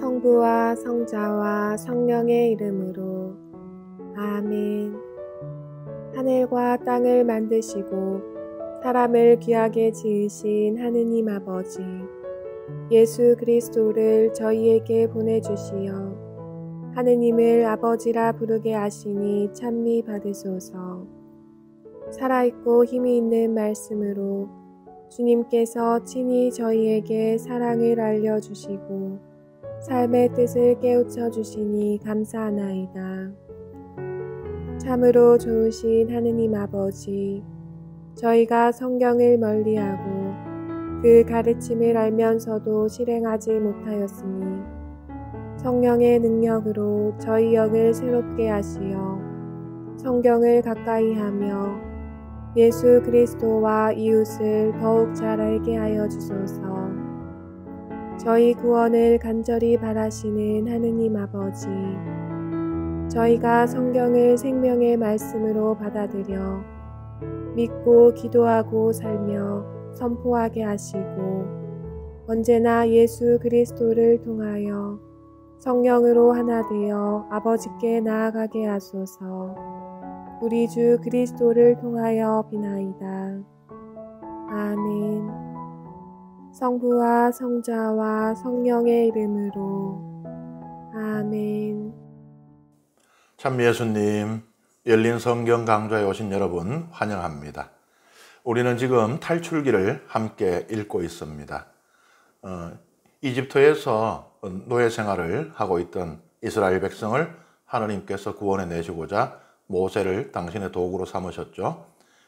성부와 성자와 성령의 이름으로 아멘. 하늘과 땅을 만드시고 사람을 귀하게 지으신 하느님 아버지, 예수 그리스도를 저희에게 보내주시어 하느님을 아버지라 부르게 하시니 찬미 받으소서. 살아있고 힘이 있는 말씀으로 주님께서 친히 저희에게 사랑을 알려주시고 삶의 뜻을 깨우쳐 주시니 감사하나이다. 참으로 좋으신 하느님 아버지, 저희가 성경을 멀리하고 그 가르침을 알면서도 실행하지 못하였으니 성령의 능력으로 저희 영을 새롭게 하시어 성경을 가까이 하며 예수 그리스도와 이웃을 더욱 잘 알게 하여 주소서. 저희 구원을 간절히 바라시는 하느님 아버지, 저희가 성경을 생명의 말씀으로 받아들여 믿고 기도하고 살며 선포하게 하시고 언제나 예수 그리스도를 통하여 성령으로 하나 되어 아버지께 나아가게 하소서. 우리 주 그리스도를 통하여 비나이다. 아멘. 성부와 성자와 성령의 이름으로 아멘. 참 예수님, 열린 성경 강좌에 오신 여러분 환영합니다. 우리는 지금 탈출기를 함께 읽고 있습니다. 이집트에서 노예 생활을 하고 있던 이스라엘 백성을 하나님께서 구원해 내시고자 모세를 당신의 도구로 삼으셨죠.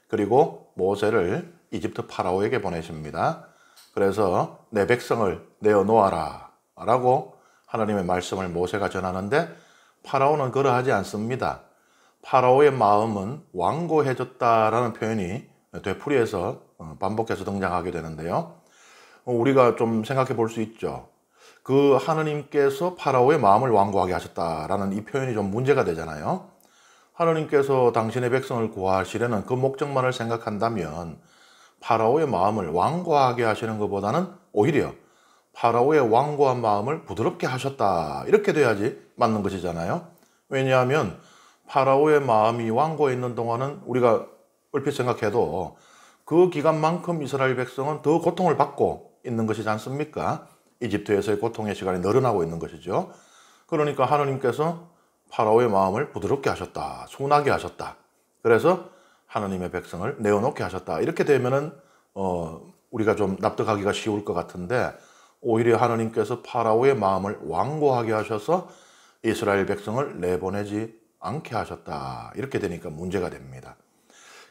그리고 모세를 이집트 파라오에게 보내십니다. 그래서 내 백성을 내어놓아라 라고 하나님의 말씀을 모세가 전하는데 파라오는 그러하지 않습니다. 파라오의 마음은 완고해졌다라는 표현이 되풀이해서 반복해서 등장하게 되는데요. 우리가 좀 생각해 볼 수 있죠. 그 하나님께서 파라오의 마음을 완고하게 하셨다라는 이 표현이 좀 문제가 되잖아요. 하나님께서 당신의 백성을 구하시려는 그 목적만을 생각한다면 파라오의 마음을 완고하게 하시는 것보다는 오히려 파라오의 완고한 마음을 부드럽게 하셨다, 이렇게 돼야지 맞는 것이잖아요. 왜냐하면 파라오의 마음이 완고해 있는 동안은 우리가 얼핏 생각해도 그 기간만큼 이스라엘 백성은 더 고통을 받고 있는 것이지 않습니까? 이집트에서의 고통의 시간이 늘어나고 있는 것이죠. 그러니까 하나님께서 파라오의 마음을 부드럽게 하셨다, 순하게 하셨다. 그래서 하나님의 백성을 내어놓게 하셨다. 이렇게 되면은 우리가 좀 납득하기가 쉬울 것 같은데 오히려 하나님께서 파라오의 마음을 완고하게 하셔서 이스라엘 백성을 내보내지 않게 하셨다. 이렇게 되니까 문제가 됩니다.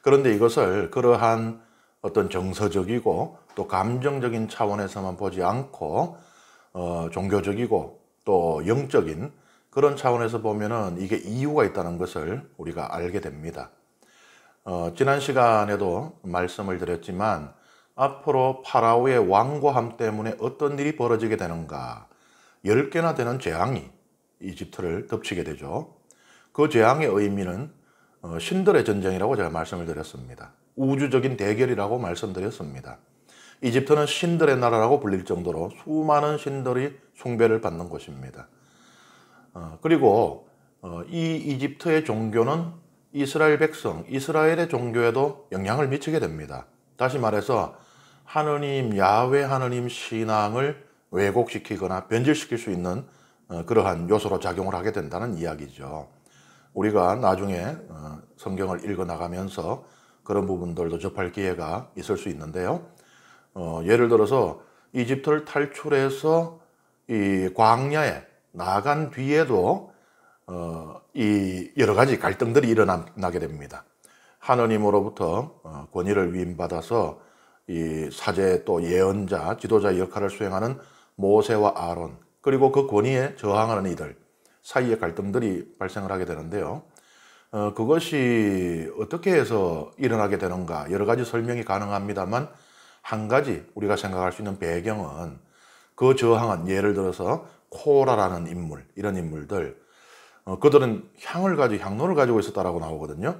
그런데 이것을 그러한 어떤 정서적이고 또 감정적인 차원에서만 보지 않고 종교적이고 또 영적인 그런 차원에서 보면은 이게 이유가 있다는 것을 우리가 알게 됩니다. 지난 시간에도 말씀을 드렸지만 앞으로 파라오의 완고함 때문에 어떤 일이 벌어지게 되는가, 10개나 되는 재앙이 이집트를 덮치게 되죠. 그 재앙의 의미는 신들의 전쟁이라고 제가 말씀을 드렸습니다. 우주적인 대결이라고 말씀드렸습니다. 이집트는 신들의 나라라고 불릴 정도로 수많은 신들이 숭배를 받는 곳입니다. 그리고 이 이집트의 종교는 이스라엘 백성, 이스라엘의 종교에도 영향을 미치게 됩니다. 다시 말해서 하느님, 야훼 하느님 신앙을 왜곡시키거나 변질시킬 수 있는 그러한 요소로 작용을 하게 된다는 이야기죠. 우리가 나중에 성경을 읽어나가면서 그런 부분들도 접할 기회가 있을 수 있는데요. 예를 들어서 이집트를 탈출해서 이 광야에 나간 뒤에도 이 여러 가지 갈등들이 일어나게 됩니다. 하느님으로부터 권위를 위임받아서 이 사제 또 예언자, 지도자 역할을 수행하는 모세와 아론, 그리고 그 권위에 저항하는 이들 사이에 갈등들이 발생을 하게 되는데요. 그것이 어떻게 해서 일어나게 되는가, 여러 가지 설명이 가능합니다만 한 가지 우리가 생각할 수 있는 배경은 그 저항은 예를 들어서 코라라는 인물, 이런 인물들, 그들은 향로를 가지고 있었다라고 나오거든요.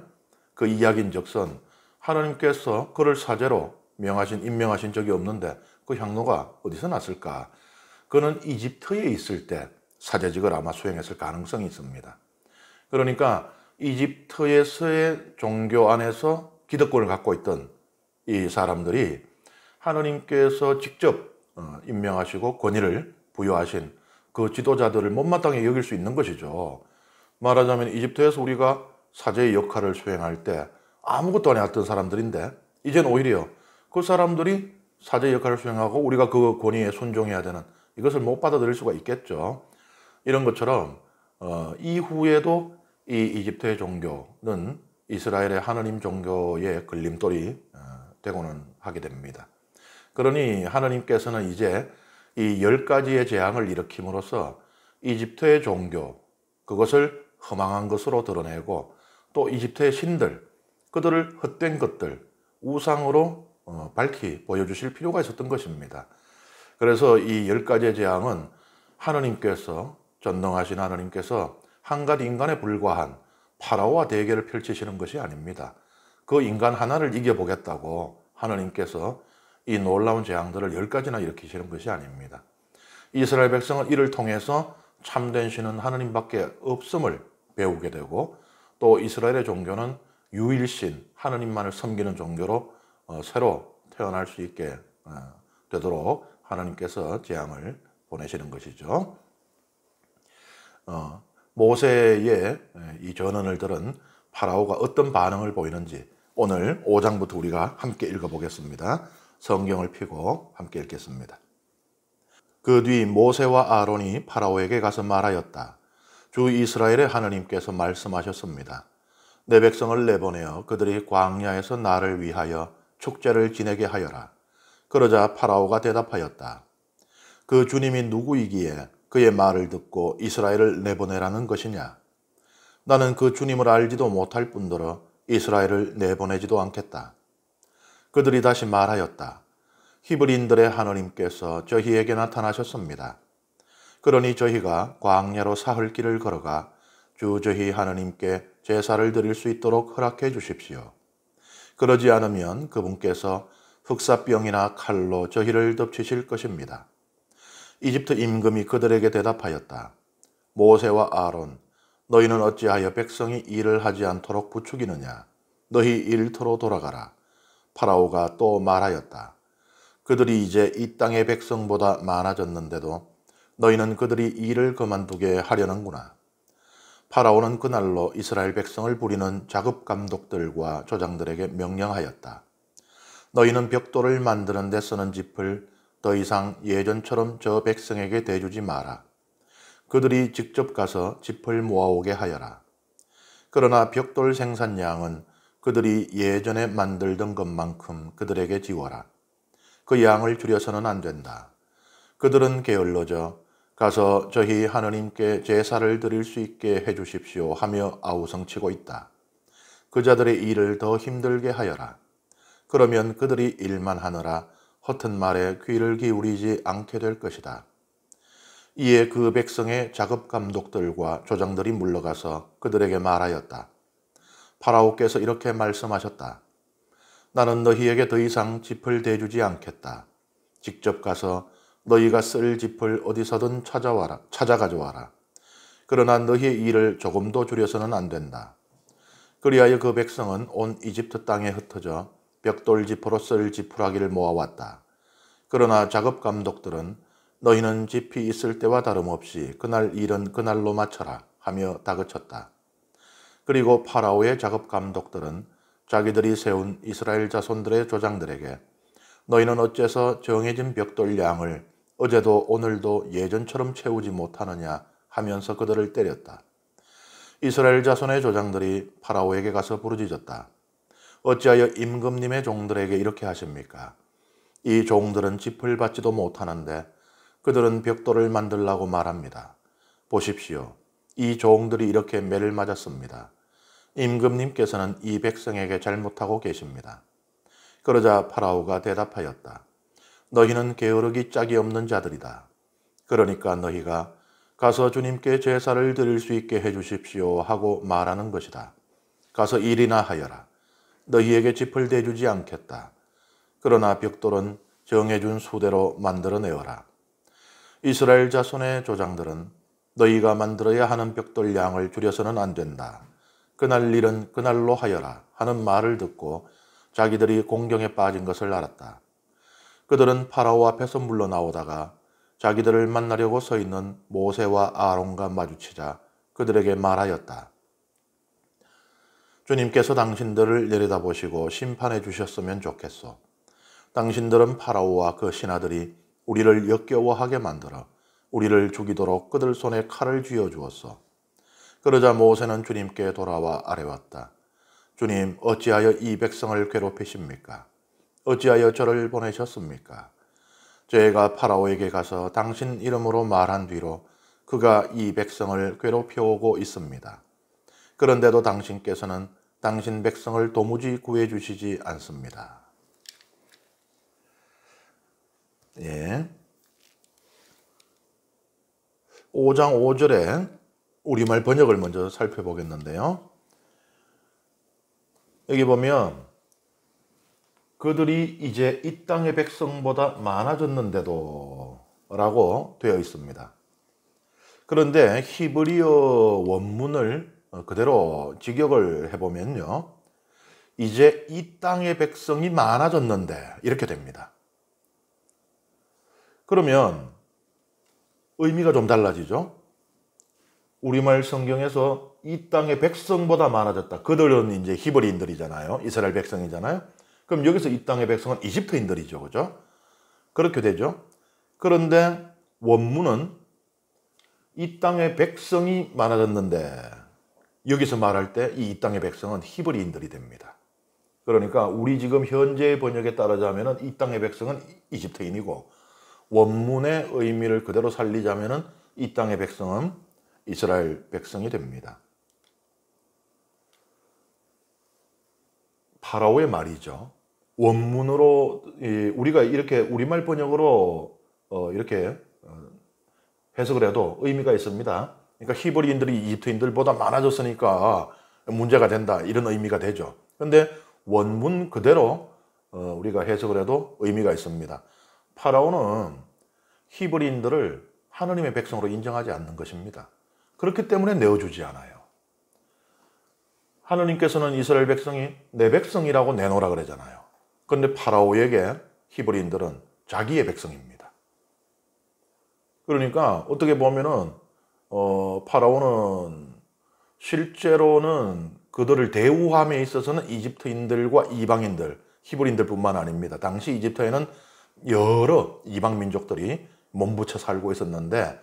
그 이야기인즉슨 하나님께서 그를 사제로 임명하신 적이 없는데 그 향로가 어디서 났을까? 그는 이집트에 있을 때 사제직을 아마 수행했을 가능성이 있습니다. 그러니까 이집트에서의 종교 안에서 기득권을 갖고 있던 이 사람들이 하느님께서 직접 임명하시고 권위를 부여하신 그 지도자들을 못마땅히 여길 수 있는 것이죠. 말하자면 이집트에서 우리가 사제의 역할을 수행할 때 아무것도 안 해왔던 사람들인데 이제는 오히려 그 사람들이 사제 역할을 수행하고 우리가 그 권위에 순종해야 되는 이것을 못 받아들일 수가 있겠죠. 이런 것처럼 이후에도 이 이집트의 종교는 이스라엘의 하느님 종교의 걸림돌이 되고는 하게 됩니다. 그러니 하느님께서는 이제 이 10가지의 재앙을 일으킴으로써 이집트의 종교, 그것을 허망한 것으로 드러내고 또 이집트의 신들, 그들을 헛된 것들, 우상으로 밝히 보여주실 필요가 있었던 것입니다. 그래서 이 10가지의 재앙은 하느님께서, 전능하신 하느님께서 한갓 인간에 불과한 파라오와 대결을 펼치시는 것이 아닙니다. 그 인간 하나를 이겨보겠다고 하느님께서 이 놀라운 재앙들을 10가지나 일으키시는 것이 아닙니다. 이스라엘 백성은 이를 통해서 참된 신은 하느님밖에 없음을 배우게 되고 또 이스라엘의 종교는 유일신 하느님만을 섬기는 종교로 새로 태어날 수 있게 되도록 하나님께서 재앙을 보내시는 것이죠. 모세의 이 전언을 들은 파라오가 어떤 반응을 보이는지 오늘 5장부터 우리가 함께 읽어보겠습니다. 성경을 펴고 함께 읽겠습니다. 그 뒤 모세와 아론이 파라오에게 가서 말하였다. 주 이스라엘의 하느님께서 말씀하셨습니다. 내 백성을 내보내어 그들이 광야에서 나를 위하여 축제를 지내게 하여라. 그러자 파라오가 대답하였다. 그 주님이 누구이기에 그의 말을 듣고 이스라엘을 내보내라는 것이냐? 나는 그 주님을 알지도 못할 뿐더러 이스라엘을 내보내지도 않겠다. 그들이 다시 말하였다. 히브리인들의 하느님께서 저희에게 나타나셨습니다. 그러니 저희가 광야로 사흘 길을 걸어가 주 저희 하느님께 제사를 드릴 수 있도록 허락해 주십시오. 그러지 않으면 그분께서 흑사병이나 칼로 저희를 덮치실 것입니다. 이집트 임금이 그들에게 대답하였다. 모세와 아론, 너희는 어찌하여 백성이 일을 하지 않도록 부추기느냐? 너희 일터로 돌아가라. 파라오가 또 말하였다. 그들이 이제 이 땅의 백성보다 많아졌는데도 너희는 그들이 일을 그만두게 하려는구나. 파라오는 그날로 이스라엘 백성을 부리는 작업 감독들과 조장들에게 명령하였다. 너희는 벽돌을 만드는 데 쓰는 짚을 더 이상 예전처럼 저 백성에게 대주지 마라. 그들이 직접 가서 짚을 모아오게 하여라. 그러나 벽돌 생산량은 그들이 예전에 만들던 것만큼 그들에게 지워라. 그 양을 줄여서는 안 된다. 그들은 게을러져 가서 저희 하느님께 제사를 드릴 수 있게 해주십시오 하며 아우성치고 있다. 그 자들의 일을 더 힘들게 하여라. 그러면 그들이 일만 하느라 허튼 말에 귀를 기울이지 않게 될 것이다. 이에 그 백성의 작업 감독들과 조장들이 물러가서 그들에게 말하였다. 파라오께서 이렇게 말씀하셨다. 나는 너희에게 더 이상 짚을 대주지 않겠다. 직접 가서 너희가 쓸 짚을 어디서든 찾아가져와라. 그러나 너희의 일을 조금도 줄여서는 안 된다. 그리하여 그 백성은 온 이집트 땅에 흩어져 벽돌짚으로 쓸 지푸라기를 모아왔다. 그러나 작업 감독들은 너희는 짚이 있을 때와 다름없이 그날 일은 그날로 마쳐라 하며 다그쳤다. 그리고 파라오의 작업 감독들은 자기들이 세운 이스라엘 자손들의 조장들에게 너희는 어째서 정해진 벽돌 양을 어제도 오늘도 예전처럼 채우지 못하느냐 하면서 그들을 때렸다. 이스라엘 자손의 조장들이 파라오에게 가서 부르짖었다. 어찌하여 임금님의 종들에게 이렇게 하십니까? 이 종들은 짚을 받지도 못하는데 그들은 벽돌을 만들라고 말합니다. 보십시오. 이 종들이 이렇게 매를 맞았습니다. 임금님께서는 이 백성에게 잘못하고 계십니다. 그러자 파라오가 대답하였다. 너희는 게으르기 짝이 없는 자들이다. 그러니까 너희가 가서 주님께 제사를 드릴 수 있게 해주십시오 하고 말하는 것이다. 가서 일이나 하여라. 너희에게 짚을 대주지 않겠다. 그러나 벽돌은 정해준 수대로 만들어내어라. 이스라엘 자손의 조장들은 너희가 만들어야 하는 벽돌 양을 줄여서는 안 된다. 그날 일은 그날로 하여라 하는 말을 듣고 자기들이 공경에 빠진 것을 알았다. 그들은 파라오 앞에서 물러나오다가 자기들을 만나려고 서 있는 모세와 아론과 마주치자 그들에게 말하였다. 주님께서 당신들을 내려다보시고 심판해 주셨으면 좋겠소. 당신들은 파라오와 그 신하들이 우리를 역겨워하게 만들어 우리를 죽이도록 그들 손에 칼을 쥐어주었소. 그러자 모세는 주님께 돌아와 아뢰었다. 주님, 어찌하여 이 백성을 괴롭히십니까? 어찌하여 저를 보내셨습니까? 저희가 파라오에게 가서 당신 이름으로 말한 뒤로 그가 이 백성을 괴롭혀오고 있습니다. 그런데도 당신께서는 당신 백성을 도무지 구해주시지 않습니다. 예. 5장 5절에 우리말 번역을 먼저 살펴보겠는데요. 여기 보면 그들이 이제 이 땅의 백성보다 많아졌는데도 라고 되어 있습니다. 그런데 히브리어 원문을 그대로 직역을 해보면요. 이제 이 땅의 백성이 많아졌는데 이렇게 됩니다. 그러면 의미가 좀 달라지죠. 우리말 성경에서 이 땅의 백성보다 많아졌다. 그들은 이제 히브리인들이잖아요. 이스라엘 백성이잖아요. 그럼 여기서 이 땅의 백성은 이집트인들이죠. 그죠? 그렇게 되죠. 그런데 원문은 이 땅의 백성이 많아졌는데 여기서 말할 때 이 땅의 백성은 히브리인들이 됩니다. 그러니까 우리 지금 현재의 번역에 따르자면 이 땅의 백성은 이집트인이고 원문의 의미를 그대로 살리자면 이 땅의 백성은 이스라엘 백성이 됩니다. 파라오의 말이죠. 원문으로 우리가 이렇게 우리말 번역으로 이렇게 해석을 해도 의미가 있습니다. 그러니까 히브리인들이 이집트인들보다 많아졌으니까 문제가 된다 이런 의미가 되죠. 그런데 원문 그대로 우리가 해석을 해도 의미가 있습니다. 파라오는 히브리인들을 하느님의 백성으로 인정하지 않는 것입니다. 그렇기 때문에 내어주지 않아요. 하느님께서는 이스라엘 백성이 내 백성이라고 내놓으라 그러잖아요. 그런데 파라오에게 히브리인들은 자기의 백성입니다. 그러니까 어떻게 보면은 파라오는 실제로는 그들을 대우함에 있어서는 이집트인들과 이방인들, 히브리인들뿐만 아닙니다. 당시 이집트에는 여러 이방 민족들이 몸붙여 살고 있었는데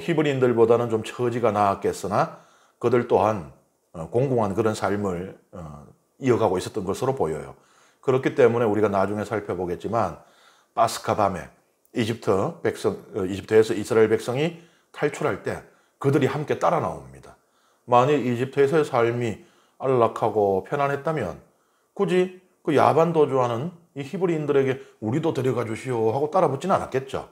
히브리인들보다는 좀 처지가 나았겠으나 그들 또한 공공한 그런 삶을 이어가고 있었던 것으로 보여요. 그렇기 때문에 우리가 나중에 살펴보겠지만 파스카 밤에 이집트에서 이스라엘 백성이 탈출할 때 그들이 함께 따라 나옵니다. 만일 이집트에서의 삶이 안락하고 편안했다면 굳이 그 야반 도주하는 이 히브리인들에게 우리도 데려가 주시오 하고 따라붙지는 않았겠죠.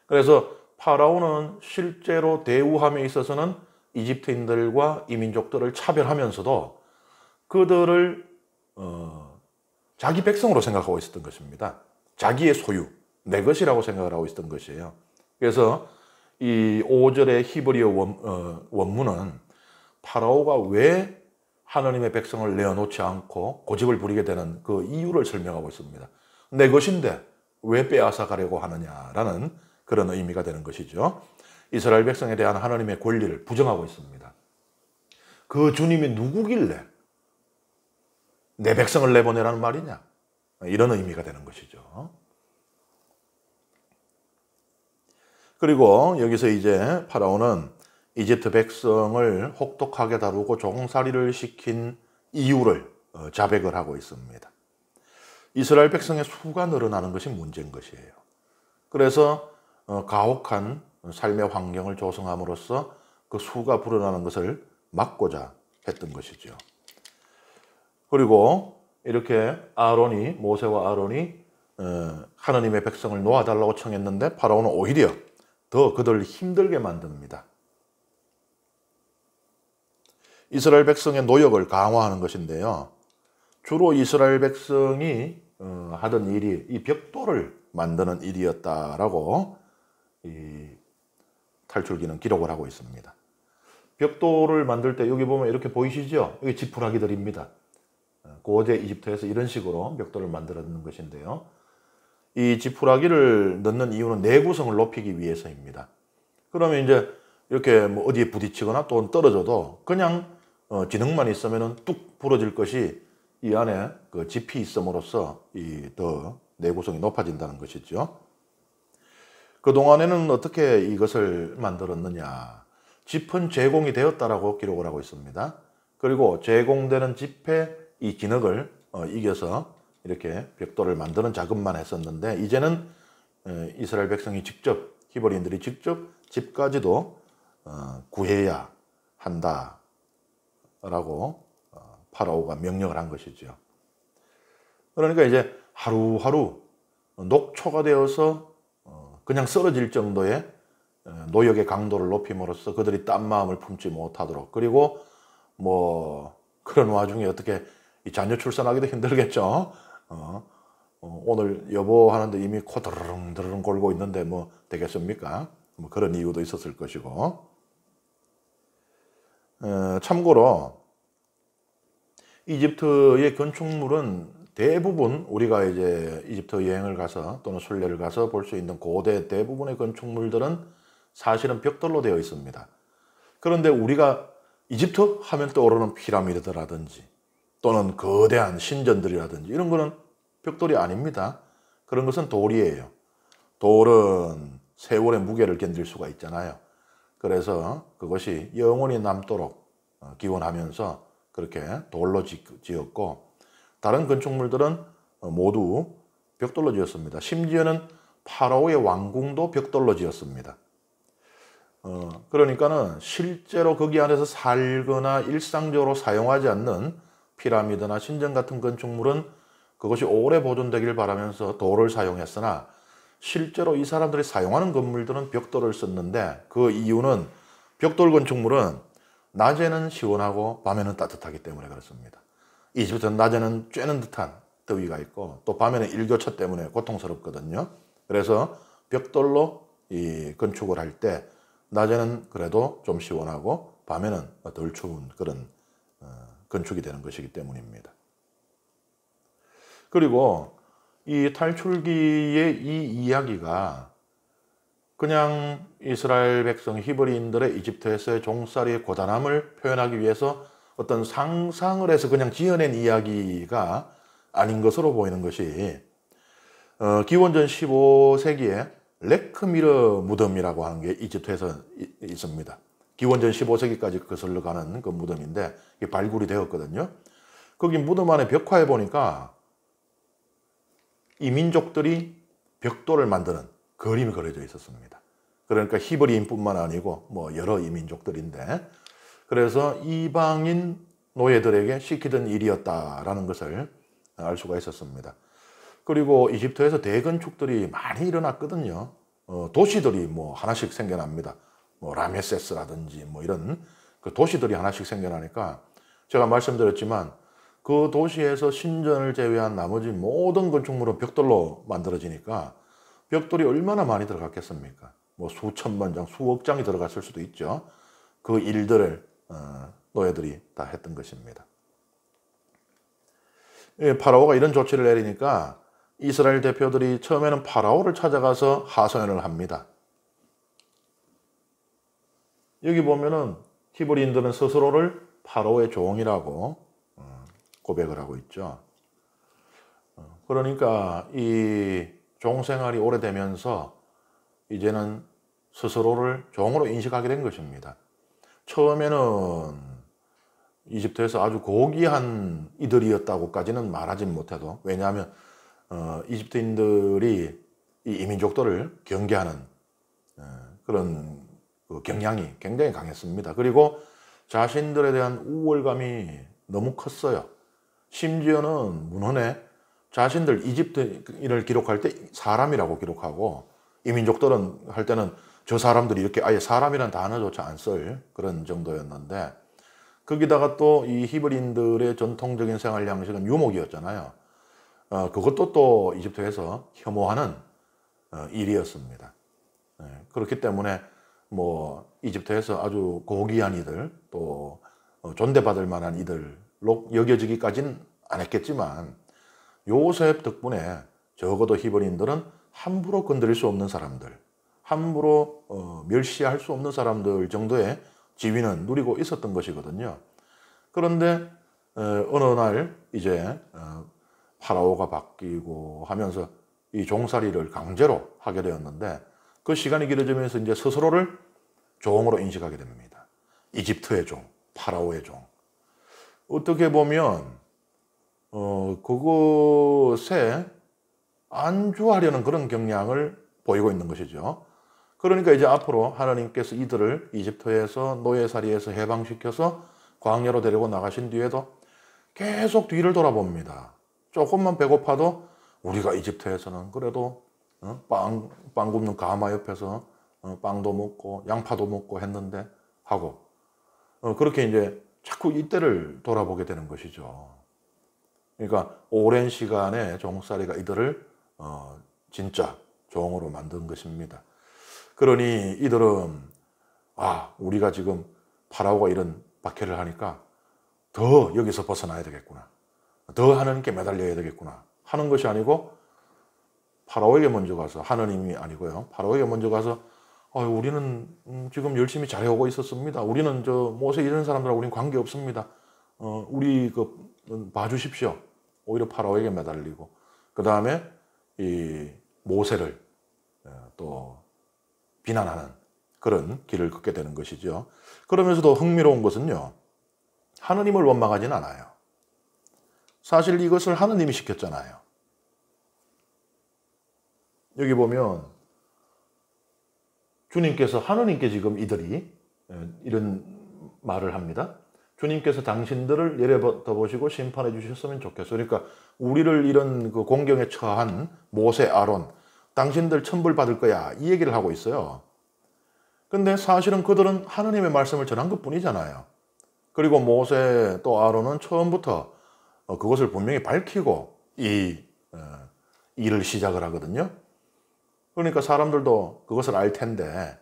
그래서 파라오는 실제로 대우함에 있어서는 이집트인들과 이민족들을 차별하면서도 그들을 자기 백성으로 생각하고 있었던 것입니다. 자기의 소유, 내 것이라고 생각을 하고 있었던 것이에요. 그래서 이 5절의 히브리어 원문은 파라오가 왜 하나님의 백성을 내어놓지 않고 고집을 부리게 되는 그 이유를 설명하고 있습니다. 내 것인데 왜 빼앗아 가려고 하느냐라는 그런 의미가 되는 것이죠. 이스라엘 백성에 대한 하나님의 권리를 부정하고 있습니다. 그 주님이 누구길래 내 백성을 내보내라는 말이냐? 이런 의미가 되는 것이죠. 그리고 여기서 이제 파라오는 이집트 백성을 혹독하게 다루고 종살이를 시킨 이유를 자백을 하고 있습니다. 이스라엘 백성의 수가 늘어나는 것이 문제인 것이에요. 그래서 가혹한 삶의 환경을 조성함으로써 그 수가 불어나는 것을 막고자 했던 것이죠. 그리고 이렇게 모세와 아론이 하나님의 백성을 놓아달라고 청했는데 파라오는 오히려 더 그들을 힘들게 만듭니다. 이스라엘 백성의 노역을 강화하는 것인데요. 주로 이스라엘 백성이 하던 일이 이 벽돌을 만드는 일이었다라고 이 탈출기는 기록을 하고 있습니다. 벽돌을 만들 때 여기 보면 이렇게 보이시죠? 여기 지푸라기들입니다. 고대 이집트에서 이런 식으로 벽돌을 만들어 놓는 것인데요. 이 지푸라기를 넣는 이유는 내구성을 높이기 위해서입니다. 그러면 이제 이렇게 뭐 어디에 부딪히거나 또 떨어져도 그냥 지능만 있으면 뚝 부러질 것이 이 안에 그 짚이 있음으로써 이 더 내구성이 높아진다는 것이죠. 그동안에는 어떻게 이것을 만들었느냐. 짚은 제공이 되었다라고 기록을 하고 있습니다. 그리고 제공되는 짚의 이 진흙을 이겨서 이렇게 벽돌을 만드는 작업만 했었는데, 이제는 이스라엘 백성이 직접, 히브리인들이 직접 짚까지도 구해야 한다라고 파라오가 명령을 한 것이죠. 그러니까 이제 하루하루 녹초가 되어서 그냥 쓰러질 정도의 노역의 강도를 높임으로써 그들이 딴 마음을 품지 못하도록, 그리고 뭐 그런 와중에 어떻게 자녀 출산하기도 힘들겠죠. 오늘 여보 하는데 이미 코 드르릉 골고 있는데 뭐 되겠습니까? 뭐 그런 이유도 있었을 것이고. 참고로 이집트의 건축물은 대부분 우리가 이제 이집트 여행을 가서 또는 순례를 가서 볼 수 있는 고대 대부분의 건축물들은 사실은 벽돌로 되어 있습니다. 그런데 우리가 이집트 하면 떠오르는 피라미드라든지 또는 거대한 신전들이라든지 이런 거는 벽돌이 아닙니다. 그런 것은 돌이에요. 돌은 세월의 무게를 견딜 수가 있잖아요. 그래서 그것이 영원히 남도록 기원하면서 그렇게 돌로 지었고, 다른 건축물들은 모두 벽돌로 지었습니다. 심지어는 파라오의 왕궁도 벽돌로 지었습니다. 그러니까는 실제로 거기 안에서 살거나 일상적으로 사용하지 않는 피라미드나 신전 같은 건축물은 그것이 오래 보존되길 바라면서 돌을 사용했으나, 실제로 이 사람들이 사용하는 건물들은 벽돌을 썼는데, 그 이유는 벽돌 건축물은 낮에는 시원하고 밤에는 따뜻하기 때문에 그렇습니다. 이집트는 낮에는 쬐는 듯한 더위가 있고 또 밤에는 일교차 때문에 고통스럽거든요. 그래서 벽돌로 이 건축을 할 때 낮에는 그래도 좀 시원하고 밤에는 덜 추운 그런 건축이 되는 것이기 때문입니다. 그리고 이 탈출기의 이 이야기가 그냥 이스라엘 백성 히브리인들의 이집트에서의 종살이의 고단함을 표현하기 위해서 어떤 상상을 해서 그냥 지어낸 이야기가 아닌 것으로 보이는 것이, 기원전 15세기에 레크미르 무덤이라고 하는 게 이집트에서 있습니다. 기원전 15세기까지 거슬러 가는 그 무덤인데 이게 발굴이 되었거든요. 거기 무덤 안에 벽화에 보니까 이 민족들이 벽돌을 만드는 그림이 그려져 있었습니다. 그러니까 히브리인뿐만 아니고 뭐 여러 이민족들인데, 그래서 이방인 노예들에게 시키던 일이었다라는 것을 알 수가 있었습니다. 그리고 이집트에서 대건축들이 많이 일어났거든요. 도시들이 뭐 하나씩 생겨납니다. 뭐 라메세스라든지 뭐 이런 그 도시들이 하나씩 생겨나니까, 제가 말씀드렸지만 그 도시에서 신전을 제외한 나머지 모든 건축물은 벽돌로 만들어지니까 벽돌이 얼마나 많이 들어갔겠습니까? 뭐 수천만 장, 수억 장이 들어갔을 수도 있죠. 그 일들을 노예들이 다 했던 것입니다. 파라오가 이런 조치를 내리니까 이스라엘 대표들이 처음에는 파라오를 찾아가서 하소연을 합니다. 여기 보면은 히브리인들은 스스로를 파라오의 종이라고 고백을 하고 있죠. 그러니까 이 종생활이 오래되면서 이제는 스스로를 종으로 인식하게 된 것입니다. 처음에는 이집트에서 아주 고귀한 이들이었다고까지는 말하진 못해도, 왜냐하면 이집트인들이 이 이민족들을 경계하는 그런 그 경향이 굉장히 강했습니다. 그리고 자신들에 대한 우월감이 너무 컸어요. 심지어는 문헌에 자신들 이집트인을 기록할 때 사람이라고 기록하고, 이민족들은 할 때는 저 사람들이 이렇게 아예 사람이라는 단어조차 안 쓸 그런 정도였는데, 거기다가 또 이 히브리인들의 전통적인 생활 양식은 유목이었잖아요. 그것도 또 이집트에서 혐오하는 일이었습니다. 그렇기 때문에 뭐 이집트에서 아주 고귀한 이들 또 존대받을 만한 이들로 여겨지기까지는 안 했겠지만 요셉 덕분에 적어도 히브리인들은 함부로 건드릴 수 없는 사람들, 함부로 멸시할 수 없는 사람들 정도의 지위는 누리고 있었던 것이거든요. 그런데 어느 날 이제 파라오가 바뀌고 하면서 이 종살이를 강제로 하게 되었는데 그 시간이 길어지면서 이제 스스로를 종으로 인식하게 됩니다. 이집트의 종, 파라오의 종. 어떻게 보면 그것에 안주하려는 그런 경향을 보이고 있는 것이죠. 그러니까 이제 앞으로 하나님께서 이들을 이집트에서 노예살이에서 해방시켜서 광야로 데리고 나가신 뒤에도 계속 뒤를 돌아봅니다. 조금만 배고파도 우리가 이집트에서는 그래도 빵 굽는 가마 옆에서 빵도 먹고 양파도 먹고 했는데 하고 그렇게 이제 자꾸 이때를 돌아보게 되는 것이죠. 그러니까 오랜 시간의 종살이가 이들을 진짜 종으로 만든 것입니다. 그러니 이들은 우리가 지금 파라오가 이런 박해를 하니까 더 여기서 벗어나야 되겠구나. 더 하나님께 매달려야 되겠구나 하는 것이 아니고 파라오에게 먼저 가서 하나님이 아니고요. 파라오에게 먼저 가서 우리는 지금 열심히 잘해오고 있었습니다. 우리는 모세 이런 사람들하고 우리는 관계 없습니다. 우리 봐주십시오. 오히려 파라오에게 매달리고 그 다음에 이 모세를 또 비난하는 그런 길을 걷게 되는 것이죠. 그러면서도 흥미로운 것은요. 하느님을 원망하지는 않아요. 사실 이것을 하느님이 시켰잖아요. 여기 보면 주님께서 하느님께 지금 이들이 이런 말을 합니다. 주님께서 당신들을 내려다보시고 심판해 주셨으면 좋겠어요. 그러니까 우리를 이런 그 공경에 처한 모세, 아론, 당신들 천벌 받을 거야 이 얘기를 하고 있어요. 근데 사실은 그들은 하느님의 말씀을 전한 것뿐이잖아요. 그리고 모세 또 아론은 처음부터 그것을 분명히 밝히고 이 일을 시작을 하거든요. 그러니까 사람들도 그것을 알 텐데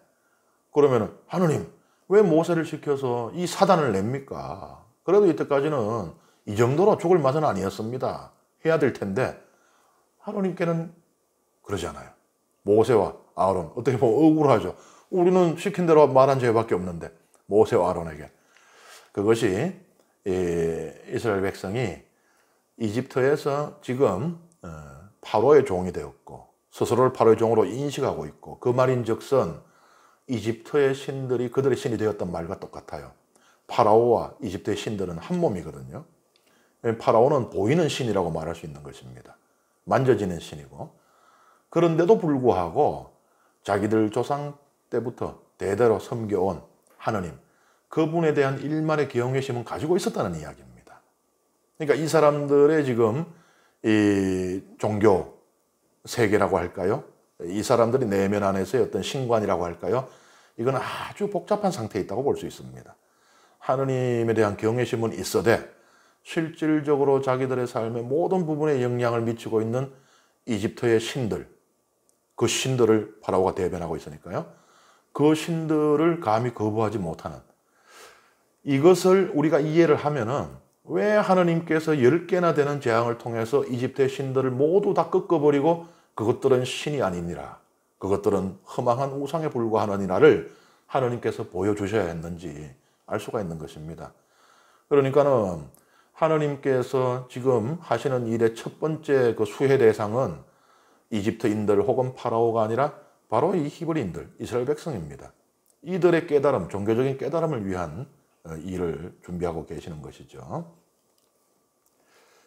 그러면 하느님 왜 모세를 시켜서 이 사단을 냅니까? 그래도 이때까지는 이 정도로 죽을 맛은 아니었습니다. 해야 될 텐데 하느님께는 그러지 않아요. 모세와 아론 어떻게 보면 억울하죠. 우리는 시킨 대로 말한 죄밖에 없는데 모세와 아론에게 그것이 이스라엘 백성이 이집트에서 지금 파로의 종이 되었고 스스로를 파로의 종으로 인식하고 있고 그 말인즉슨 이집트의 신들이 그들의 신이 되었던 말과 똑같아요. 파라오와 이집트의 신들은 한 몸이거든요. 파라오는 보이는 신이라고 말할 수 있는 것입니다. 만져지는 신이고 그런데도 불구하고 자기들 조상 때부터 대대로 섬겨온 하느님 그분에 대한 일말의 경외심은 가지고 있었다는 이야기입니다. 그러니까 이 사람들의 지금 이 종교 세계라고 할까요? 이 사람들이 내면 안에서의 어떤 신관이라고 할까요? 이건 아주 복잡한 상태에 있다고 볼 수 있습니다. 하느님에 대한 경외심은 있어도 실질적으로 자기들의 삶의 모든 부분에 영향을 미치고 있는 이집트의 신들, 그 신들을 파라오가 대변하고 있으니까요. 그 신들을 감히 거부하지 못하는 이것을 우리가 이해를 하면은 왜 하느님께서 10개나 되는 재앙을 통해서 이집트의 신들을 모두 다 꺾어버리고 그것들은 신이 아니니라. 그것들은 허망한 우상에 불과하느니라를 하느님께서 보여주셔야 했는지 알 수가 있는 것입니다. 그러니까는 하느님께서 지금 하시는 일의 첫 번째 그 수혜 대상은 이집트인들 혹은 파라오가 아니라 바로 이 히브리인들, 이스라엘 백성입니다. 이들의 깨달음, 종교적인 깨달음을 위한 일을 준비하고 계시는 것이죠.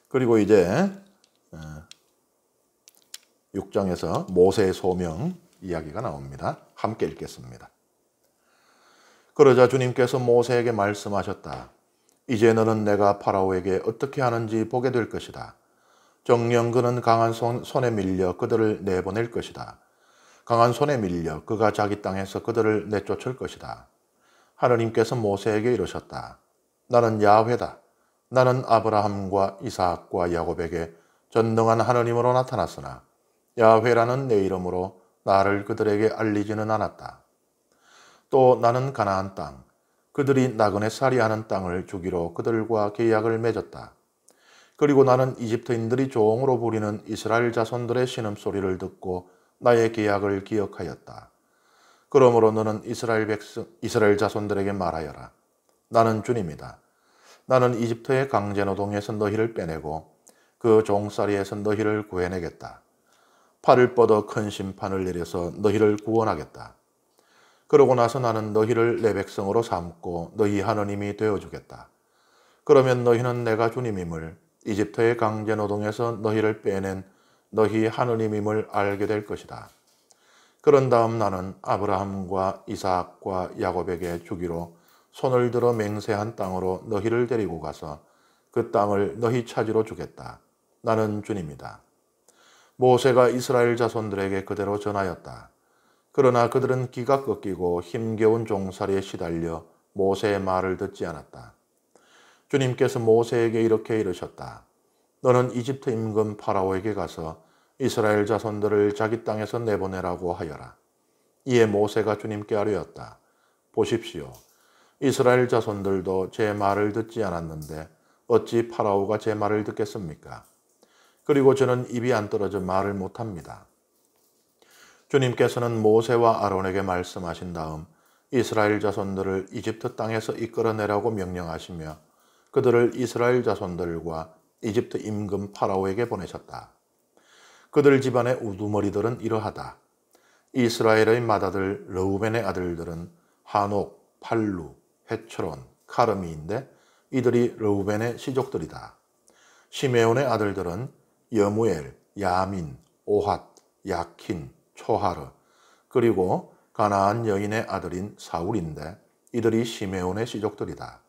그리고 이제 6장에서 모세의 소명 이야기가 나옵니다. 함께 읽겠습니다. 그러자 주님께서 모세에게 말씀하셨다. 이제 너는 내가 파라오에게 어떻게 하는지 보게 될 것이다. 정녕 그는 강한 손에 밀려 그들을 내보낼 것이다. 강한 손에 밀려 그가 자기 땅에서 그들을 내쫓을 것이다. 하느님께서 모세에게 이르셨다. 나는 야훼다. 나는 아브라함과 이삭과 야곱에게 전능한 하느님으로 나타났으나 야훼라는 내 이름으로 나를 그들에게 알리지는 않았다. 또 나는 가나안 땅, 그들이 나그네 살이하는 땅을 주기로 그들과 계약을 맺었다. 그리고 나는 이집트인들이 종으로 부리는 이스라엘 자손들의 신음소리를 듣고 나의 계약을 기억하였다. 그러므로 너는 이스라엘 자손들에게 말하여라. 나는 주님이다. 나는 이집트의 강제노동에서 너희를 빼내고 그 종살이에서 너희를 구해내겠다. 팔을 뻗어 큰 심판을 내려서 너희를 구원하겠다. 그러고 나서 나는 너희를 내 백성으로 삼고 너희 하나님이 되어주겠다. 그러면 너희는 내가 주님임을, 이집트의 강제노동에서 너희를 빼낸 너희 하나님임을 알게 될 것이다. 그런 다음 나는 아브라함과 이삭과 야곱에게 주기로 손을 들어 맹세한 땅으로 너희를 데리고 가서 그 땅을 너희 차지로 주겠다. 나는 주님이다. 모세가 이스라엘 자손들에게 그대로 전하였다. 그러나 그들은 기가 꺾이고 힘겨운 종살이에 시달려 모세의 말을 듣지 않았다. 주님께서 모세에게 이렇게 이르셨다. 너는 이집트 임금 파라오에게 가서 이스라엘 자손들을 자기 땅에서 내보내라고 하여라. 이에 모세가 주님께 아뢰었다. 보십시오. 이스라엘 자손들도 제 말을 듣지 않았는데 어찌 파라오가 제 말을 듣겠습니까? 그리고 저는 입이 안 떨어져 말을 못합니다. 주님께서는 모세와 아론에게 말씀하신 다음 이스라엘 자손들을 이집트 땅에서 이끌어내라고 명령하시며 그들을 이스라엘 자손들과 이집트 임금 파라오에게 보내셨다. 그들 집안의 우두머리들은 이러하다. 이스라엘의 맏아들 르우벤의 아들들은 하녹, 팔루, 헤츠론, 카르미인데 이들이 르우벤의 시족들이다. 시메온의 아들들은 여무엘, 야민, 오핫, 야킨, 초하르, 그리고 가나안 여인의 아들인 사울인데 이들이 시메온의 시족들이다.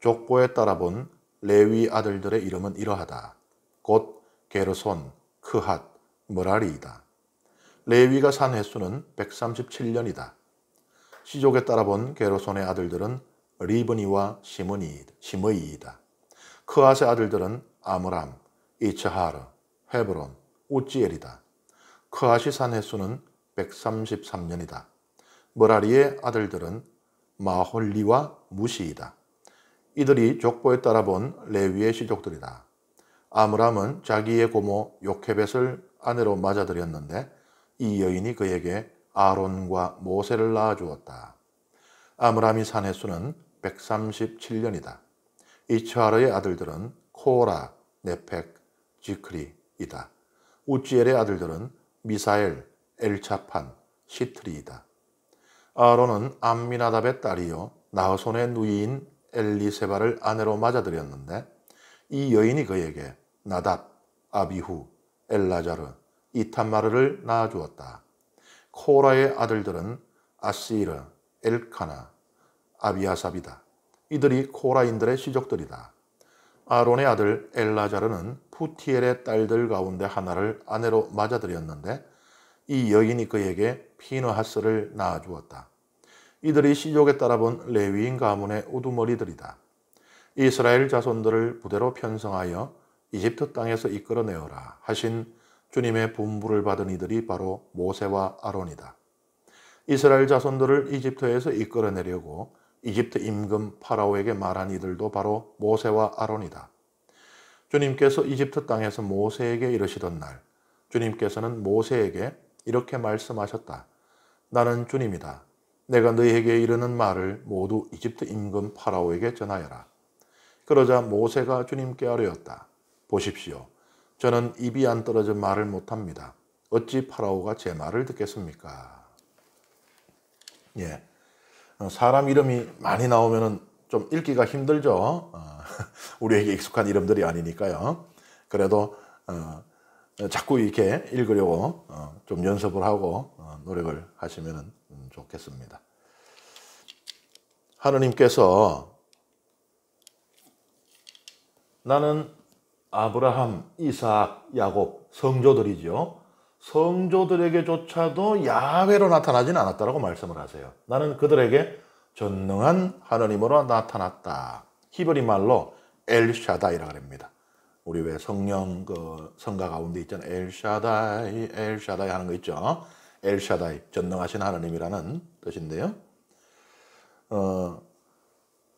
족보에 따라 본 레위 아들들의 이름은 이러하다. 곧 게르손, 크핫, 머라리이다. 레위가 산 횟수는 137년이다. 시족에 따라 본 게르손의 아들들은 리브니와 시므이이다. 크핫의 아들들은 아므람, 이츠하르, 헤브론, 우찌엘이다. 크핫이 산 횟수는 133년이다. 머라리의 아들들은 마홀리와 무시이다. 이들이 족보에 따라 본 레위의 시족들이다. 아므람은 자기의 고모 요케벳을 아내로 맞아들였는데 이 여인이 그에게 아론과 모세를 낳아주었다. 아므람이 산 횟수는 137년이다. 이츠하르의 아들들은 코라, 네펙, 지크리이다. 우찌엘의 아들들은 미사엘, 엘차판, 시트리이다. 아론은 암미나답의 딸이요 나흐손의 누이인 엘리세바를 아내로 맞아들였는데 이 여인이 그에게 나답, 아비후, 엘라자르, 이탄마르를 낳아주었다. 코라의 아들들은 아시르, 엘카나, 아비아삽이다. 이들이 코라인들의 시족들이다. 아론의 아들 엘라자르는 푸티엘의 딸들 가운데 하나를 아내로 맞아들였는데 이 여인이 그에게 피느하스를 낳아주었다. 이들이 시족에 따라 본 레위인 가문의 우두머리들이다. 이스라엘 자손들을 부대로 편성하여 이집트 땅에서 이끌어내어라 하신 주님의 분부를 받은 이들이 바로 모세와 아론이다. 이스라엘 자손들을 이집트에서 이끌어내려고 이집트 임금 파라오에게 말한 이들도 바로 모세와 아론이다. 주님께서 이집트 땅에서 모세에게 이르시던 날, 주님께서는 모세에게 이렇게 말씀하셨다. 나는 주님이다. 내가 너희에게 이르는 말을 모두 이집트 임금 파라오에게 전하여라. 그러자 모세가 주님께 아뢰었다. 보십시오. 저는 입이 안 떨어져 말을 못합니다. 어찌 파라오가 제 말을 듣겠습니까? 예, 사람 이름이 많이 나오면 좀 읽기가 힘들죠. 우리에게 익숙한 이름들이 아니니까요. 그래도 자꾸 이렇게 읽으려고 좀 연습을 하고 노력을 하시면 좋겠습니다. 하느님께서 나는 아브라함, 이삭, 야곱 성조들이죠. 성조들에게조차도 야훼로 나타나진 않았다라고 말씀을 하세요. 나는 그들에게 전능한 하느님으로 나타났다. 히브리 말로 엘샤다이라고 합니다. 우리 왜 성령 성가 가운데 있잖아요. 엘샤다이 하는 거 있죠. 엘샤다이, 전능하신 하나님이라는 뜻인데요.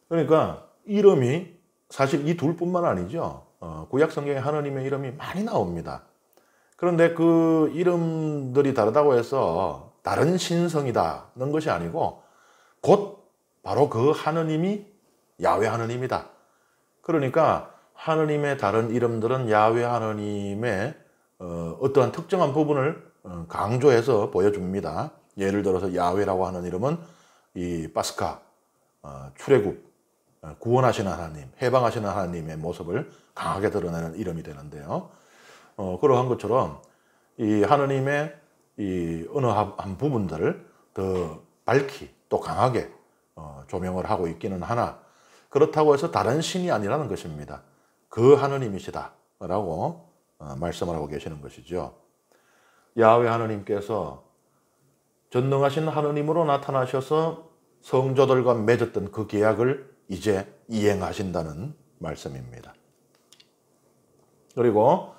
그러니까 이름이 사실 이 둘뿐만 아니죠. 구약 성경에 하나님의 이름이 많이 나옵니다. 그런데 그 이름들이 다르다고 해서 다른 신성이다는 것이 아니고 곧 바로 그 하느님이 야훼 하느님이다. 그러니까 하느님의 다른 이름들은 야훼 하느님의 어떠한 특정한 부분을 강조해서 보여줍니다. 예를 들어서 야훼라고 하는 이름은 이 파스카, 출애굽, 구원하시는 하나님, 해방하시는 하나님의 모습을 강하게 드러내는 이름이 되는데요. 그러한 것처럼 이 하느님의 이 어느 한 부분들을 더 밝히 또 강하게 조명을 하고 있기는 하나 그렇다고 해서 다른 신이 아니라는 것입니다. 그 하느님이시다 라고 말씀을 하고 계시는 것이죠. 야훼 하느님께서 전능하신 하느님으로 나타나셔서 성도들과 맺었던 그 계약을 이제 이행하신다는 말씀입니다. 그리고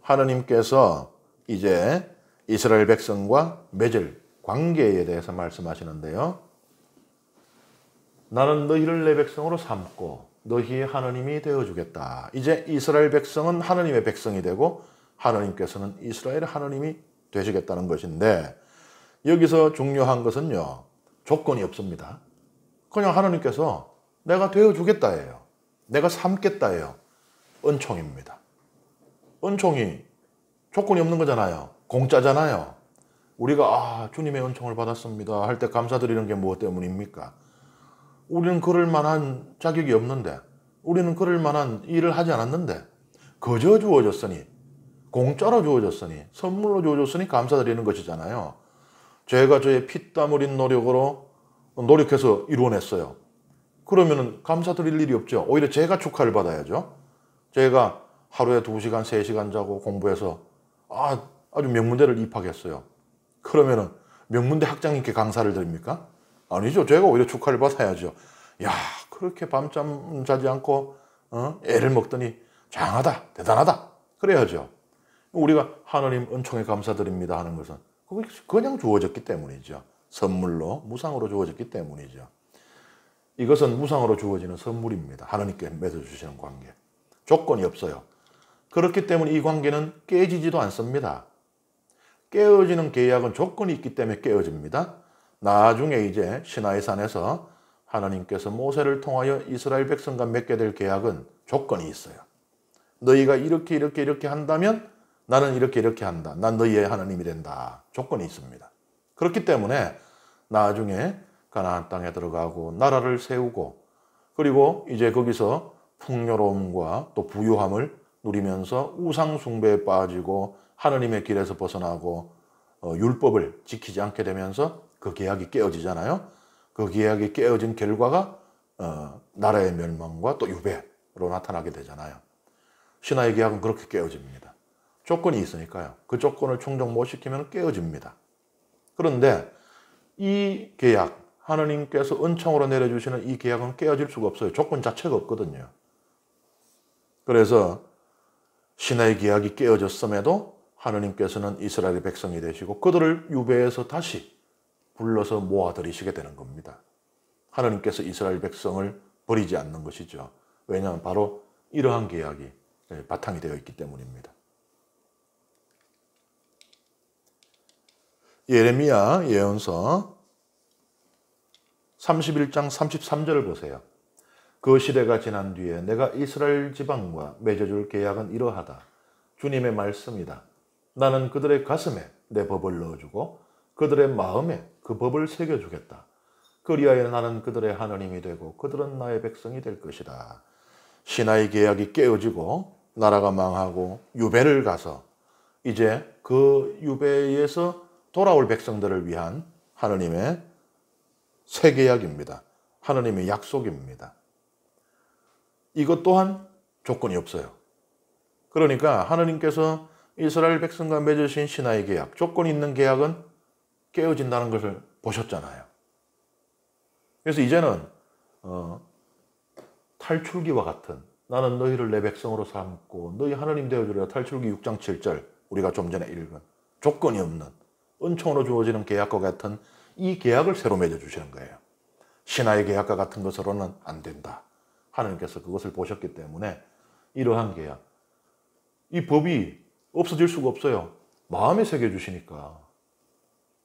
하느님께서 이제 이스라엘 백성과 맺을 관계에 대해서 말씀하시는데요. 나는 너희를 내 백성으로 삼고 너희의 하느님이 되어주겠다. 이제 이스라엘 백성은 하느님의 백성이 되고 하느님께서는 이스라엘의 하느님이 되시겠다는 것인데 여기서 중요한 것은요. 조건이 없습니다. 그냥 하느님께서 내가 되어주겠다예요. 내가 삼겠다예요. 은총입니다. 은총이 조건이 없는 거잖아요. 공짜잖아요. 우리가 주님의 은총을 받았습니다 할 때 감사드리는 게 무엇 때문입니까? 우리는 그럴 만한 자격이 없는데 우리는 그럴 만한 일을 하지 않았는데 거저 주어졌으니 공짜로 주어졌으니 선물로 주어졌으니 감사드리는 것이잖아요. 제가 저의 피땀 흘린 노력으로 노력해서 이루어냈어요. 그러면 감사드릴 일이 없죠. 오히려 제가 축하를 받아야죠. 제가 하루에 2시간, 3시간 자고 공부해서 아주 명문대를 입학했어요. 그러면은 명문대 학장님께 강사를 드립니까? 아니죠. 제가 오히려 축하를 받아야죠. 야, 그렇게 밤잠 자지 않고 애를 먹더니 장하다, 대단하다. 그래야죠. 우리가 하나님 은총에 감사드립니다 하는 것은 그게 그냥 주어졌기 때문이죠. 선물로, 무상으로 주어졌기 때문이죠. 이것은 무상으로 주어지는 선물입니다. 하나님께 맺어주시는 관계. 조건이 없어요. 그렇기 때문에 이 관계는 깨지지도 않습니다. 깨어지는 계약은 조건이 있기 때문에 깨어집니다. 나중에 이제 시나이 산에서 하나님께서 모세를 통하여 이스라엘 백성과 맺게 될 계약은 조건이 있어요. 너희가 이렇게 한다면 나는 이렇게 한다. 난 너희의 하나님이 된다. 조건이 있습니다. 그렇기 때문에 나중에 가나안 땅에 들어가고 나라를 세우고 그리고 이제 거기서 풍요로움과 또 부유함을 누리면서 우상 숭배에 빠지고 하느님의 길에서 벗어나고 율법을 지키지 않게 되면서 그 계약이 깨어지잖아요. 그 계약이 깨어진 결과가 나라의 멸망과 또 유배로 나타나게 되잖아요. 신하의 계약은 그렇게 깨어집니다. 조건이 있으니까요. 그 조건을 충족 못 시키면 깨어집니다. 그런데 이 계약, 하느님께서 은총으로 내려주시는 이 계약은 깨어질 수가 없어요. 조건 자체가 없거든요. 그래서 신하의 계약이 깨어졌음에도 하느님께서는 이스라엘의 백성이 되시고 그들을 유배해서 다시 불러서 모아들이시게 되는 겁니다. 하느님께서 이스라엘 백성을 버리지 않는 것이죠. 왜냐하면 바로 이러한 계약이 바탕이 되어 있기 때문입니다. 예레미야 예언서 31장 33절을 보세요. 그 시대가 지난 뒤에 내가 이스라엘 지방과 맺어줄 계약은 이러하다. 주님의 말씀이다. 나는 그들의 가슴에 내 법을 넣어주고 그들의 마음에 그 법을 새겨주겠다. 그리하여 나는 그들의 하나님이 되고 그들은 나의 백성이 될 것이다. 신하의 계약이 깨어지고 나라가 망하고 유배를 가서 이제 그 유배에서 돌아올 백성들을 위한 하느님의 새 계약입니다. 하느님의 약속입니다. 이것 또한 조건이 없어요. 그러니까 하느님께서 이스라엘 백성과 맺으신 신하의 계약, 조건이 있는 계약은 깨어진다는 것을 보셨잖아요. 그래서 이제는 탈출기와 같은 나는 너희를 내 백성으로 삼고 너희 하느님 되어주리라 탈출기 6장 7절 우리가 좀 전에 읽은 조건이 없는 은총으로 주어지는 계약과 같은 이 계약을 새로 맺어주시는 거예요. 신하의 계약과 같은 것으로는 안 된다. 하나님께서 그것을 보셨기 때문에 이러한 계약, 이 법이 없어질 수가 없어요. 마음에 새겨주시니까,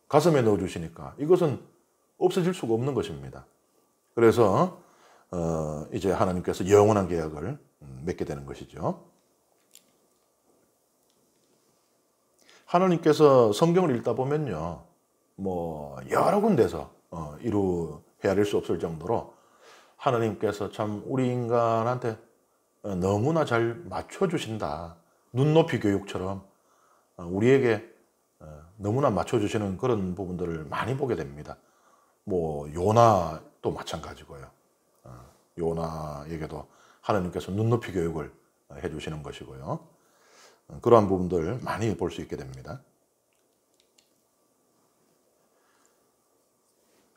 가슴에 넣어주시니까 이것은 없어질 수가 없는 것입니다. 그래서 이제 하나님께서 영원한 계약을 맺게 되는 것이죠. 하나님께서 성경을 읽다 보면요, 뭐 여러 군데서 헤아릴 수 없을 정도로 하나님께서 참 우리 인간한테 너무나 잘 맞춰주신다. 눈높이 교육처럼 우리에게 너무나 맞춰주시는 그런 부분들을 많이 보게 됩니다. 뭐 요나도 마찬가지고요. 요나에게도 하나님께서 눈높이 교육을 해주시는 것이고요. 그러한 부분들 많이 볼 수 있게 됩니다.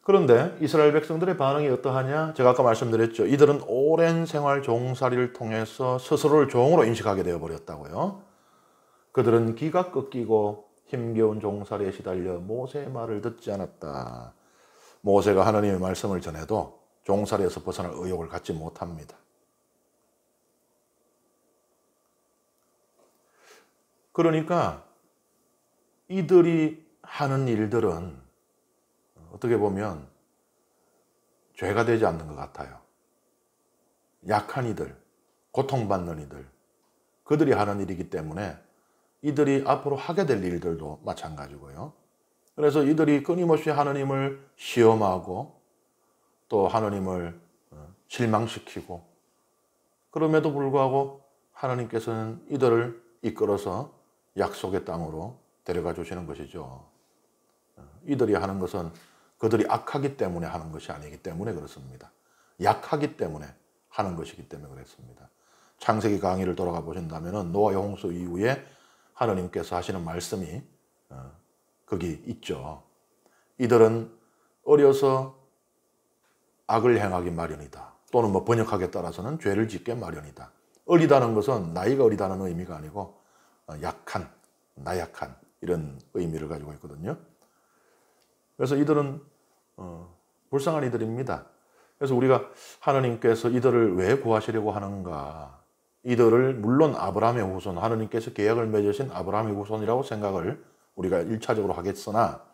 그런데 이스라엘 백성들의 반응이 어떠하냐? 제가 아까 말씀드렸죠. 이들은 오랜 생활 종살이를 통해서 스스로를 종으로 인식하게 되어버렸다고요. 그들은 기가 꺾이고 힘겨운 종살이에 시달려 모세의 말을 듣지 않았다. 모세가 하나님의 말씀을 전해도 종살이에서 벗어날 의욕을 갖지 못합니다. 그러니까 이들이 하는 일들은 어떻게 보면 죄가 되지 않는 것 같아요. 약한 이들, 고통받는 이들, 그들이 하는 일이기 때문에 이들이 앞으로 하게 될 일들도 마찬가지고요. 그래서 이들이 끊임없이 하나님을 시험하고 또 하나님을 실망시키고, 그럼에도 불구하고 하나님께서는 이들을 이끌어서 약속의 땅으로 데려가 주시는 것이죠. 이들이 하는 것은 그들이 악하기 때문에 하는 것이 아니기 때문에 그렇습니다. 약하기 때문에 하는 것이기 때문에 그렇습니다. 창세기 강의를 돌아가 보신다면 노아의 홍수 이후에 하나님께서 하시는 말씀이 거기 있죠. 이들은 어려서 악을 행하기 마련이다. 또는 뭐 번역하기에 따라서는 죄를 짓게 마련이다. 어리다는 것은 나이가 어리다는 의미가 아니고 약한, 나약한 이런 의미를 가지고 있거든요. 그래서 이들은 불쌍한 이들입니다. 그래서 우리가 하나님께서 이들을 왜 구하시려고 하는가? 이들을 물론 아브라함의 후손, 하나님께서 계약을 맺으신 아브라함의 후손이라고 생각을 우리가 1차적으로 하겠으나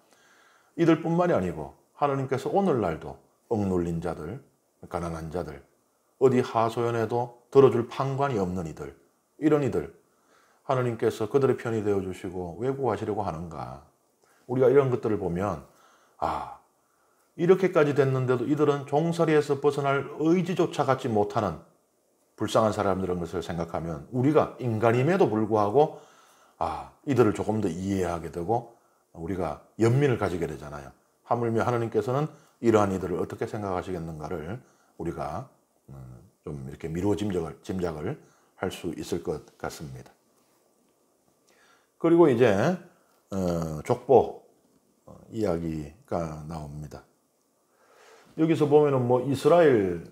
이들뿐만이 아니고 하나님께서 오늘날도 억눌린 자들, 가난한 자들, 어디 하소연해도 들어줄 판관이 없는 이들, 이런 이들 하나님께서 그들의 편이 되어주시고 왜 구하시려고 하는가? 우리가 이런 것들을 보면 이렇게까지 됐는데도 이들은 종살이에서 벗어날 의지조차 갖지 못하는 불쌍한 사람들인 것을 생각하면 우리가 인간임에도 불구하고 이들을 조금 더 이해하게 되고 우리가 연민을 가지게 되잖아요. 하물며 하나님께서는 이러한 이들을 어떻게 생각하시겠는가를 우리가 좀 이렇게 미루어 짐작을 할 수 있을 것 같습니다. 그리고 이제 족보 이야기가 나옵니다. 여기서 보면은 뭐 이스라엘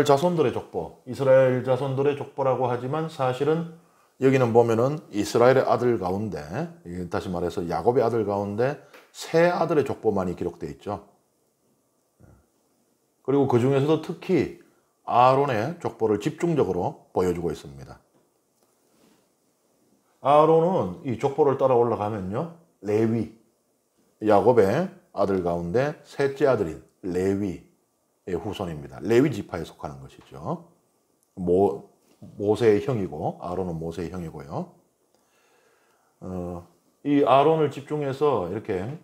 자손들의 족보, 이스라엘 자손들의 족보라고 하지만 사실은 여기는 보면은 이스라엘의 아들 가운데, 다시 말해서 야곱의 아들 가운데 세 아들의 족보만이 기록되어 있죠. 그리고 그 중에서도 특히 아론의 족보를 집중적으로 보여주고 있습니다. 아론은 이 족보를 따라 올라가면요, 레위, 야곱의 아들 가운데 셋째 아들인 레위의 후손입니다. 레위 지파에 속하는 것이죠. 모세의 형이고, 아론은 모세의 형이고요. 이 아론을 집중해서 이렇게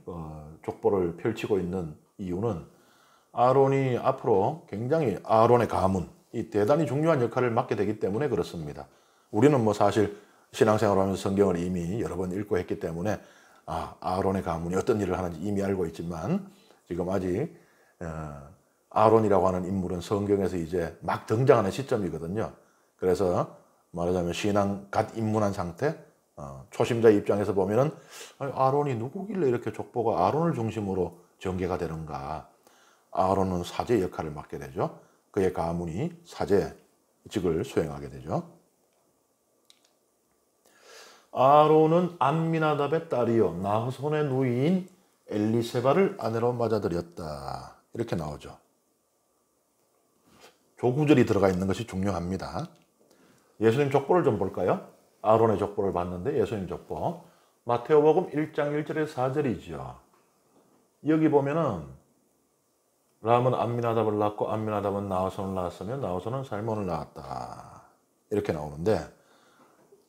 족보를 펼치고 있는 이유는 아론이 앞으로 굉장히 아론의 가문, 이 대단히 중요한 역할을 맡게 되기 때문에 그렇습니다. 우리는 뭐 사실 신앙생활을 하면서 성경을 이미 여러 번 읽고 했기 때문에 아론의 가문이 어떤 일을 하는지 이미 알고 있지만 지금 아직 아론이라고 하는 인물은 성경에서 이제 막 등장하는 시점이거든요. 그래서 말하자면 신앙 갓 입문한 상태, 초심자 입장에서 보면은 아론이 누구길래 이렇게 족보가 아론을 중심으로 전개가 되는가. 아론은 사제 역할을 맡게 되죠. 그의 가문이 사제직을 수행하게 되죠. 아론은 암미나답의 딸이요 나흐손의 누이인 엘리세바를 아내로 맞아들였다. 이렇게 나오죠. 조구절이 들어가 있는 것이 중요합니다. 예수님 족보를 좀 볼까요? 아론의 족보를 봤는데 예수님 족보 마테오복음 1장 1절에서 4절이죠. 여기 보면은 람은 암미나답을 낳고 암미나답은 나우손을 낳았으며 나우손은 살몬을 낳았다. 이렇게 나오는데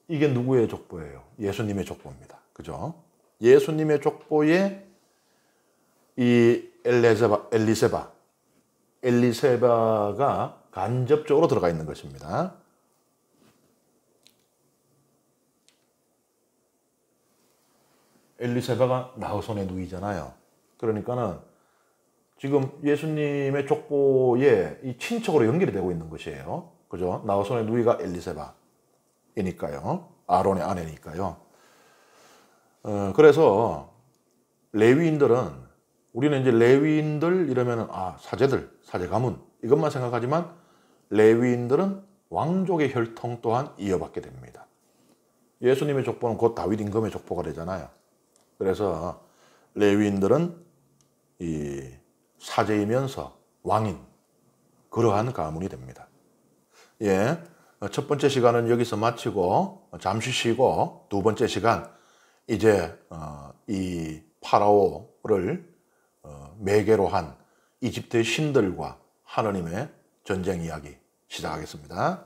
이게 누구의 족보예요? 예수님의 족보입니다. 그죠? 예수님의 족보에 이 엘리세바가 간접적으로 들어가 있는 것입니다. 엘리세바가 나우손의 누이잖아요. 그러니까는 지금 예수님의 족보에 이 친척으로 연결이 되고 있는 것이에요. 그죠? 나우손의 누이가 엘리세바이니까요. 아론의 아내니까요. 그래서 레위인들은 우리는 이제 레위인들 이러면은 사제들, 사제 가문 이것만 생각하지만 레위인들은 왕족의 혈통 또한 이어받게 됩니다. 예수님의 족보는 곧 다윗 임금의 족보가 되잖아요. 그래서 레위인들은 이 사제이면서 왕인 그러한 가문이 됩니다. 예, 첫 번째 시간은 여기서 마치고 잠시 쉬고 두 번째 시간 이제 이 파라오를 매개로 한 이집트의 신들과 하느님의 전쟁 이야기 시작하겠습니다.